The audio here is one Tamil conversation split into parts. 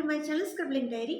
My channel scribbling diary.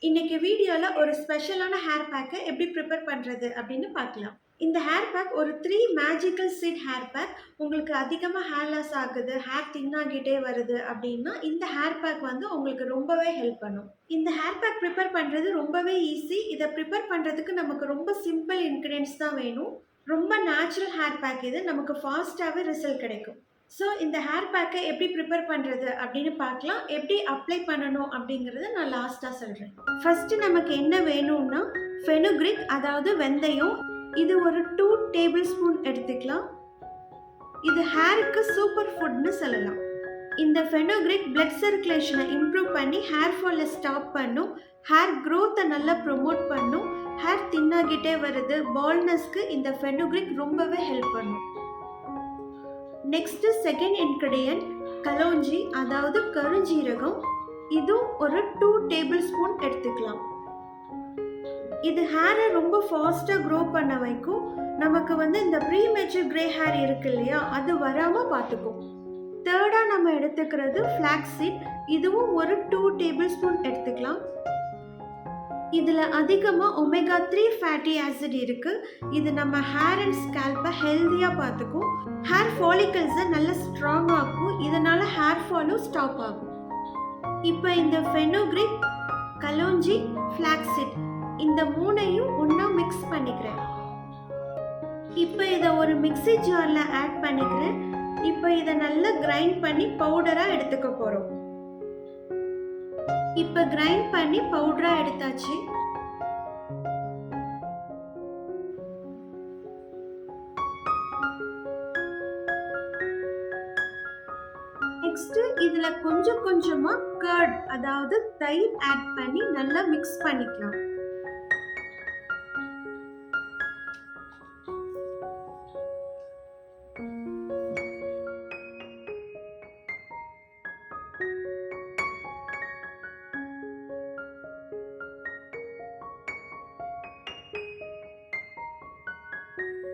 இன்னைக்கு வீடியோவில் ஒரு ஸ்பெஷலான ஹேர் பேக்கை எப்படி ப்ரிப்பேர் பண்ணுறது அப்படின்னு பார்க்கலாம். இந்த ஹேர் பேக் ஒரு 3 மேஜிக்கல் சீட் ஹேர் பேக். உங்களுக்கு அதிகமாக ஹேர் லாஸ் ஆகுது, ஹேர் தின்னாகிட்டே வருது அப்படின்னா இந்த ஹேர் பேக் வந்து உங்களுக்கு ரொம்பவே ஹெல்ப் பண்ணும். இந்த ஹேர் பேக் ப்ரிப்பேர் பண்ணுறது ரொம்பவே ஈஸி. இதை ப்ரிப்பேர் பண்ணுறதுக்கு நமக்கு ரொம்ப சிம்பிள் இன்க்ரீடியன்ஸ் தான் வேணும். ரொம்ப நேச்சுரல் ஹேர் பேக் இது, நமக்கு ஃபாஸ்ட்டாகவே ரிசல்ட் கிடைக்கும். ஸோ இந்த ஹேர் பேக்கை எப்படி ப்ரிப்பேர் பண்ணுறது அப்படின்னு பார்க்கலாம். எப்படி அப்ளை பண்ணணும் அப்படிங்கிறத நான் லாஸ்ட்டாக சொல்கிறேன். ஃபஸ்ட்டு நமக்கு என்ன வேணும்னா ஃபெனுக்ரிக், அதாவது வெந்தயம். இது ஒரு 2 டேபிள் ஸ்பூன் எடுத்துக்கலாம். இது ஹேருக்கு சூப்பர் ஃபுட்னு சொல்லலாம். இந்த ஃபெனுக்ரிக் பிளட் சர்க்குலேஷனை இம்ப்ரூவ் பண்ணி ஹேர் ஃபாலை ஸ்டாப் பண்ணும், ஹேர் க்ரோத்தை நல்லா ப்ரொமோட் பண்ணும். ஹேர் தின்னாகிட்டே வருது, பால்னஸ்க்கு இந்த ஃபெனுக்ரிக் ரொம்பவே ஹெல்ப் பண்ணும். நெக்ஸ்ட்டு செகண்ட் இன்க்ரீடியன்ட் கலோஞ்சி, அதாவது கருஞ்சீரகம். இதுவும் ஒரு 2 டேபிள் ஸ்பூன் எடுத்துக்கலாம். இது ஹேரை ரொம்ப ஃபாஸ்ட்டாக க்ரோ பண்ண வைக்கும். நமக்கு வந்து இந்த ப்ரீமெச்சூர் கிரே ஹேர் இருக்கு இல்லையா, அது வராமல் பார்த்துக்கும். தேர்டாக நம்ம எடுத்துக்கிறது ஃப்ளாக்ஸ் சீட். இதுவும் ஒரு 2 டேபிள் ஸ்பூன் எடுத்துக்கலாம். இதில் அதிகமாக ஒமேகா 3 ஃபேட்டி ஆசிட் இருக்குது. இது நம்ம ஹேர் அண்ட் ஸ்கேல்பை ஹெல்த்தியாக பார்த்துக்கும். ஹேர் ஃபாலிகல்ஸை நல்லா ஸ்ட்ராங் ஆகும். இதனால் ஹேர் ஃபாலும் ஸ்டாப் ஆகும். இப்போ இந்த ஃபெனுக்ரிக், கலோஞ்சி, ஃப்ளாக்ஸீட் இந்த மூணையும் ஒன்றா மிக்ஸ் பண்ணிக்கிறேன். இப்போ இதை ஒரு மிக்ஸி ஜாரில் ஆட் பண்ணிக்கிறேன். இப்போ இதை நல்லா கிரைண்ட் பண்ணி பவுடராக எடுத்துக்க போகிறோம். இப்போ கிரைண்ட் பண்ணி பவுடரா எடுத்தாச்சு. நெக்ஸ்ட் இதுல கொஞ்சம் கொஞ்சமா கர்ட், அதாவது தயிர் ஆட் பண்ணி நல்லா மிக்ஸ் பண்ணிக்கலாம்.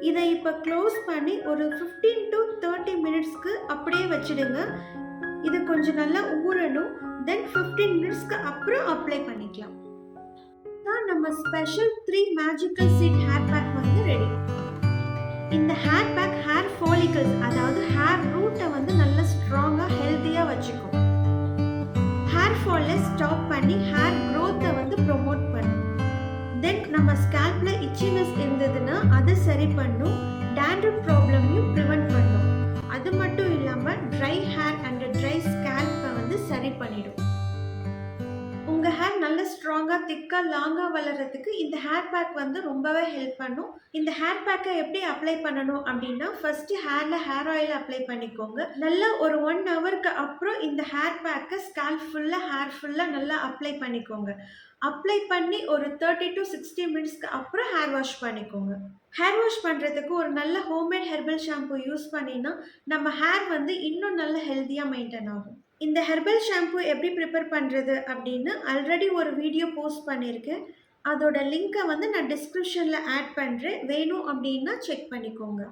இதை இப்போ க்ளோஸ் பண்ணி ஒரு 15 to 30 மினிட்ஸ்க்கு அப்படியே வச்சிடுங்க. இது கொஞ்சம் நல்லா ஊறணும். தென் 15 மினிட்ஸ்க்கு அப்புறம் அப்ளை பண்ணிக்கலாம். தான் நம்ம special 3 magical seed hair pack வந்து ரெடி. இந்த ஹேர் பேக் ஹேர் ஃபாலிகல்ஸ், அதாவது ஹேர் ரூட்டை வந்து நல்லா ஸ்ட்ராங்காக ஹெல்த்தியாக வச்சுக்கும். ஹேர் ஃபாலை ஸ்டாப் பண்ணி ஹேர் க்ரோத்தை வந்து ப்ரொமோட் பண்ணும். தென் நம்ம ஸ்கேல்ப்ல இச்சினஸ் இருந்ததுன்னா அதை சரி பண்ணும். டேண்ட்ரஃப் ப்ராப்ளமையும் ப்ரிவென்ட் பண்ணும். அது மட்டும் இல்லாமல் ட்ரை ஹேர் அண்ட் ட்ரை ஸ்கேல்பை வந்து சரி பண்ணிடும். உங்கள் ஹேர் நல்ல ஸ்ட்ராங்காக திக்காக லாங்காக வளர்கிறதுக்கு இந்த ஹேர் பேக் வந்து ரொம்பவே ஹெல்ப் பண்ணும். இந்த ஹேர் பேக்கை எப்படி அப்ளை பண்ணணும் அப்படின்னா, ஃபஸ்ட்டு ஹேரில் ஹேர் ஆயில் அப்ளை பண்ணிக்கோங்க. நல்லா ஒரு 1 ஹவருக்கு அப்புறம் இந்த ஹேர் பேக்கை ஸ்கேல்ப் ஃபுல்லாக, ஹேர் ஃபுல்லாக நல்லா அப்ளை பண்ணிக்கோங்க. அப்ளை பண்ணி ஒரு 30 to 60 மினிட்ஸ்க்கு அப்புறம் ஹேர் வாஷ் பண்ணிக்கோங்க. ஹேர் வாஷ் பண்ணுறதுக்கு ஒரு நல்ல ஹோம்மேட் ஹெர்பல் ஷாம்பு யூஸ் பண்ணினா நம்ம ஹேர் வந்து இன்னும் நல்ல ஹெல்த்தியாக மெயின்டைன் ஆகும். இந்த ஹெர்பல் ஷாம்பு எப்படி ப்ரிப்பேர் பண்ணுறது அப்படின்னு ஆல்ரெடி ஒரு வீடியோ போஸ்ட் பண்ணியிருக்கேன். அதோட லிங்க்கை வந்து நான் டிஸ்கிரிப்ஷனில் ஆட் பண்ணுறேன். வேணும் அப்படின்னா செக் பண்ணிக்கோங்க.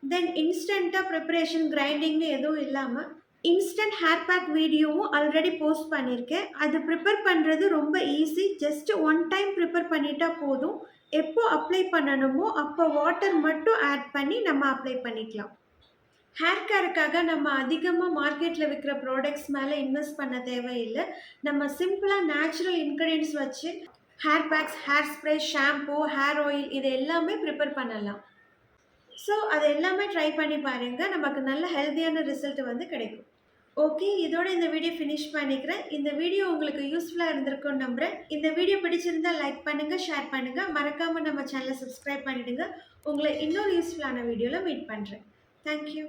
தென் இன்ஸ்டண்ட்டாக ப்ரிப்பரேஷன், கிரைண்டிங்னு எதுவும் இல்லாமல் இன்ஸ்டன்ட் ஹேர் பேக் வீடியோவும் ஆல்ரெடி போஸ்ட் பண்ணியிருக்கேன். அது ப்ரிப்பேர் பண்ணுறது ரொம்ப ஈஸி. ஜஸ்ட் 1 டைம் ப்ரிப்பேர் பண்ணிட்டா போதும். எப்போ அப்ளை பண்ணணுமோ அப்போ வாட்டர் மட்டும் ஆட் பண்ணி நம்ம அப்ளை பண்ணிக்கலாம். ஹேர் கேருக்காக நம்ம அதிகமாக மார்க்கெட்டில் விற்கிற ப்ராடக்ட்ஸ் மேலே இன்வெஸ்ட் பண்ண தேவையில்லை. நம்ம சிம்பிளாக நேச்சுரல் இன்க்ரீடியன்ஸ் வச்சு hair packs, hair spray, shampoo, hair oil இது எல்லாமே ப்ரிப்பேர் பண்ணலாம். ஸோ அது எல்லாமே ட்ரை பண்ணி பாருங்கள். நமக்கு நல்ல ஹெல்த்தியான ரிசல்ட் வந்து கிடைக்கும். ஓகே, இதோட இந்த வீடியோ ஃபினிஷ் பண்ணிக்கிறேன். இந்த வீடியோ உங்களுக்கு யூஸ்ஃபுல்லாக இருந்திருக்கும்னு நம்புகிறேன். இந்த வீடியோ பிடிச்சிருந்தால் லைக் பண்ணுங்கள், ஷேர் பண்ணுங்கள். மறக்காமல் நம்ம சேனலை சப்ஸ்கிரைப் பண்ணிவிடுங்க. உங்களை இன்னொரு யூஸ்ஃபுல்லான வீடியோவில் மீட் பண்ணுறேன். தேங்க்யூ.